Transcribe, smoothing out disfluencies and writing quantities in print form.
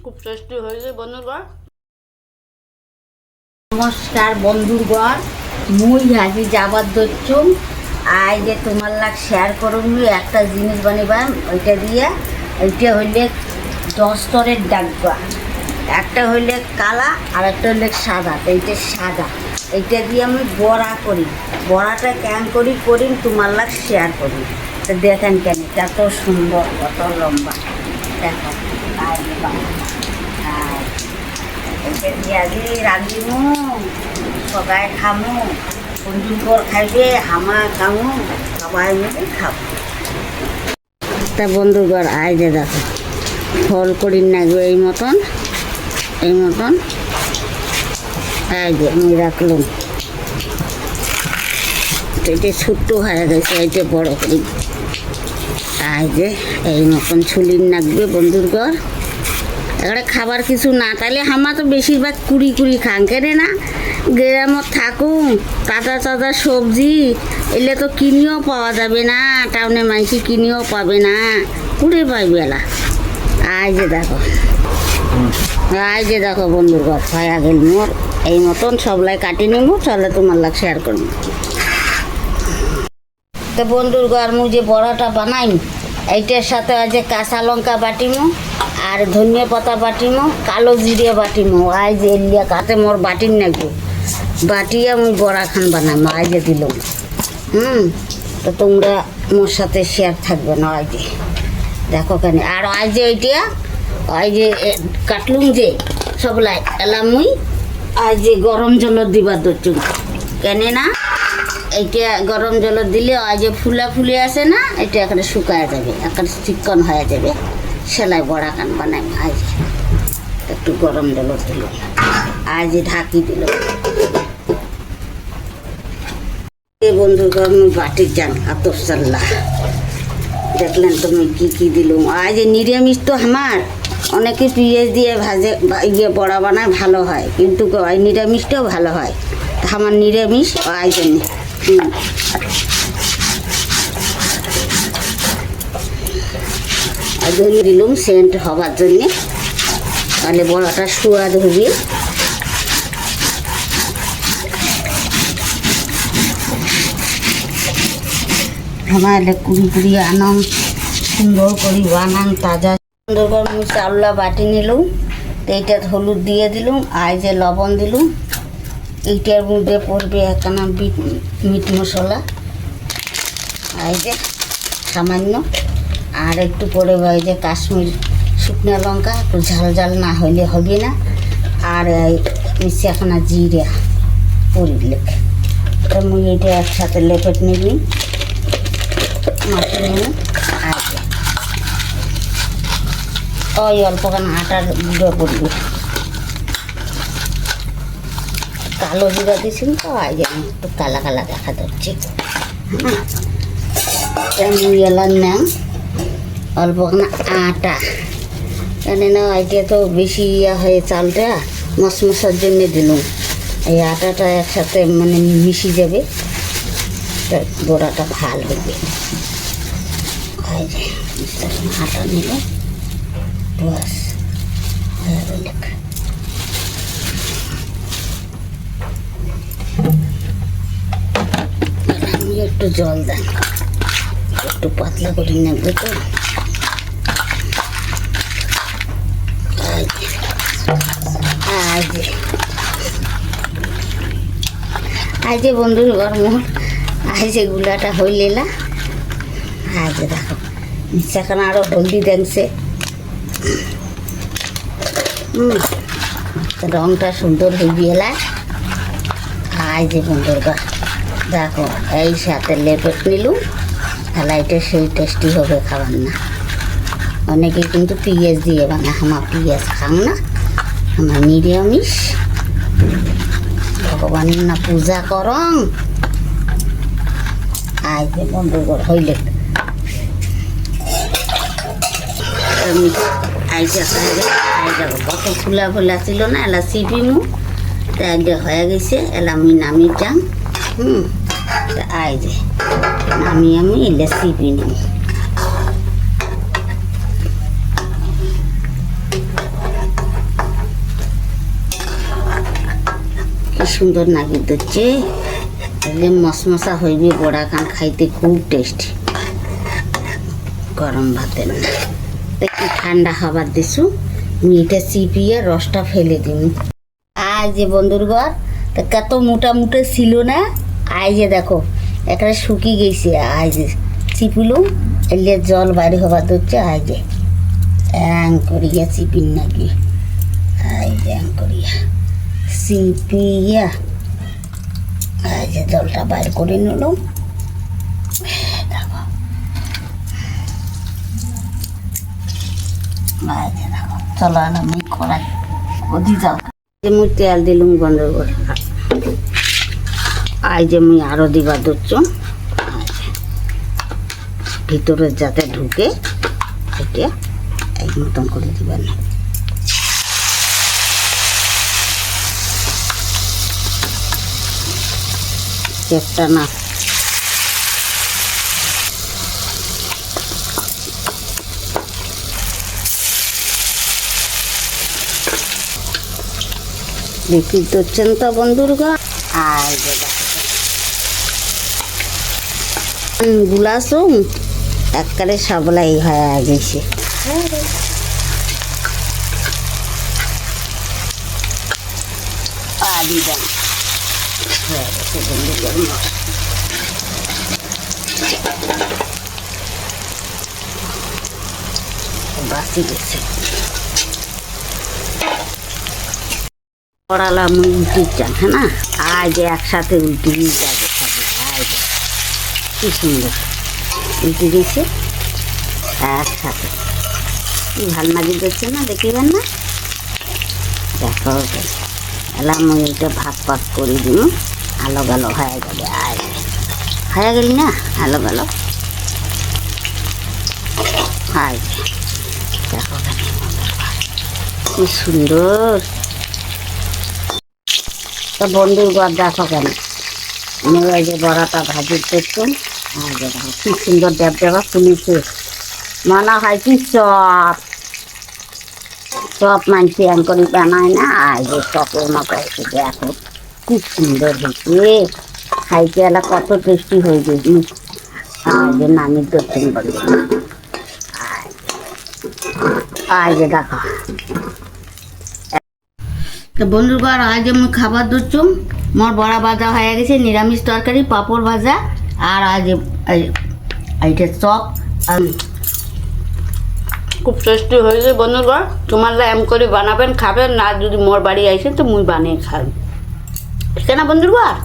খুব টেস্টি হয়েছে বন্ধুগণ। নমস্কার বন্ধুগণ, মুই আজি যাবার দচ্ছুম। আজ যে তোমার লাগ শেয়ার করুন একটা জিনিস বানিবাম। ওইটা দিয়ে ওইটা হইলে 10 স্তরের ডাকবা। একটা হইলে কালা আর একটা হইলে সাদা। এইটা সাদা, এইটা দিয়ে আমি বড়া করি। বড়াটা কেন করি তোমার লাগ শেয়ার করি। তো দেখেন কেন কত সুন্দর, কত লম্বা। দেখো এইটা দিয়ে আগে রাঁধিমু, সবাই খামু, বন্ধুর খাইবে, হামা খামু, সবাই মিলে খাবো। তা বন্ধুগর আয় যে দেখো ফল করি নাগবে এই মতন এই যে আমি রাখলাম। এটা ছোট্ট হয়ে গেছে, এইটা বড় করি। আয় যে এই মতন ছুলির নাগবে বন্ধুর ঘর। এখানে খাবার কিছু না তাহলে হামা তো বেশিরভাগ কুড়ি খান কেনে না গ্রামত থাকুন। তাজা সবজি এলে তো কিনিও পাওয়া যাবে না, টাউনে মানুষ কিনিও পাবে না, কুড়ে পাইবে এলা। আয় যে দেখো বন্ধুর ঘর হয়ে গেল মোর। এই মতন সবলাই কাটি নেব, চলে তোমার লাগ শেয়ার করবো। তো বন্ধুর ঘর মু যে বড়াটা বানাই, এইটার সাথে আছে কাঁচা লঙ্কা বাটিমু আর ধনিয়া পাতা বাটিমু, কালো জিরে বাটিমু। আজ এলিয়া কাতে মোর বাটির নাকি বাটিয়া মুই বড়া খান বানাবো। আজ দিল তো তোমরা মোর সাথে শেয়ার থাকবে না। আজ দেখো কেন আর আজ যে এইটা ওই যে কাটলুম যে সবলাই এলাম মুই আজ যে গরম জলত দিবার দরচুম। কেন না এইটা গরম জলত দিলে ওই যে ফুলে আসে না, এটা এখানে শুকায় যাবে, এখানে চিকন হয়ে যাবে। সেলাই বড়া কান বানাই আজ একটু গরম জলত দিল, আজ ঢাকি দিল। বন্ধুর ঘর বাটির যান আতসাল্লা দেখলেন তুমি কি দিল। আজ নিরামিষ তো আমার অনেকে পেঁয়াজ দিয়ে ভাজে ইয়ে বড়া বানায় ভালো হয়, কিন্তু নিরামিষটাও ভালো হয়। আমার নিরামিষ আজ জন্য দিলুম সেন্ট হবার জন্যে, তাহলে বড়াটা সুয়াদ হবে। আমার কুড়ি আনাম সুন্দর করি বানান তাজা সুন্দর করে মুই চাউলা বাটি নিলুম। তো এইটা হলুদ দিয়ে দিলুম, আর যে লবণ দিলুম। এইটার মধ্যে পড়বে একখানা মিট মশলা, এই যে সামান্য, আর একটু পড়ে এই যে কাশ্মীর শুকনো লঙ্কা, একটু ঝাল না হইলে হবে না। আর মিশে একখানা জিরা পড়লে তো মুই এইটা একসাথে লেপেট নিবি মাটি নেব। আর ওই অল্পখান আটার গুঁড়ো পড়বে, কালো জিরা দিয়েছি তো আজ একটু কালা দেখা যাচ্ছে। এলার নাম অল্পখানা আটা, কেন না এটা তো বেশি ইয়া হয়ে চালটা মশমশার জন্য দিলাম। এই আটাটা একসাথে মানে মিশে যাবে, বড়াটা ভালো হবে। আটা নিল বাস হয়ে গেল। একটু জল দেন, একটু পাতলা করে নেবে তো। আজ বন্ধুর গরম আজ গুলাটা হইলেলা। আজ দেখো নিচাখানে আরো হলদি দেখছে, রংটা সুন্দর হয়ে গেলা। আজ বন্ধুর গা দেখো এই সাথে লেপেট নিলুম, তাহলে এটা সেই টেস্টি হবে খাবার না। অনেকে কিন্তু পেঁয়াজ দিয়ে বানায়, আমার পেঁয়াজ খাও না, আমার নিরামিষ। ভগবান না পূজা করং। আজ বন্ধুগর হইলে কত ফুলা ছিল না, এলা চিপিমু তাই হয়ে গেছে। এলা আমি নামি যাম। আই যে আমি এলে চিপি নিব। সুন্দর নাকি দিচ্ছে, এলে মশমশা হইবে বড়া কান খাইতে খুব টেস্টি। গরম ভাতের না একটু ঠান্ডা খাবার দিছু, মিটা চিপিয়ে রসটা ফেলে দিন। আজ যে বন্ধুর ঘর তা কত মোটা মোটা ছিল না, আই যে দেখো একটা শুকিয়ে গেছে। আই যে চিপিলু এলে জল বাইরে হবার ধরছে। আই যে অ্যাং করিয়া চিপিন নাকি, আই যে অ্যাং করিয়া চিপিয়া আই যে জলটা বাইর করে নিলাম। দেখো আই যে দেখো চলো আমি কড়াই ওদি যাও। মুই তেল দিলুম বন্ধুর ঘর। আই যে মুই আরো দিবা ধরছ ভিতরে যাতে ঢুকে, এটা এই মতন করে দিবা না। চেপটা না দেখি ধরছেন তো বন্ধুর ঘর। আর গুলাসুম একবারে সবলাই হয়ে গেছে। আদি দাম বাসি গেছে। পড়ালাম উল্টি চান, হ্যাঁ না, আজ একসাথে উল্টি যাবে আজ কি সুন্দর উল্টি দিয়েছে একসাথে, কি ভাল নাকি দেখছে না, দেখিবেন না দেখো। এলাম এটা ভাগ ভাগ করে দিন, আলো গালো হয়ে যাবে। আর হয়ে গেলি না আলো গালো। আজ দেখো কি সুন্দর। তো বন্ধুর ঘর দেখো কেন ওই যে বড়াটা ভাজি করতাম। আর দেখো কি সুন্দর দেব দেবা ফুলিছে, মনে হয় কি চপ চপ মানছি এম করে বানায় না। আর যে চপের মতো হয়েছে দেখো খুব সুন্দর হয়েছে, খাইতে এলা কত টেস্টি হয়ে গেছি। আর যে নামির দক্ষিণ বলি আর যে দেখো বন্ধুর ঘর। আজ আমি খাবার দিচ্ছুম, মোর বড়া ভাজা হয়ে গেছে, নিরামিষ তরকারি, পাঁপড় ভাজা, আর আজ এইটা চপ। খুব টেস্টি হয়েছে বন্ধুর ঘর। তোমাররা এম করে বানাবেন খাবেন না, যদি মোর বাড়ি আইসেন তো মুই বানিয়ে খাই, ঠিক না বন্ধুর ঘর।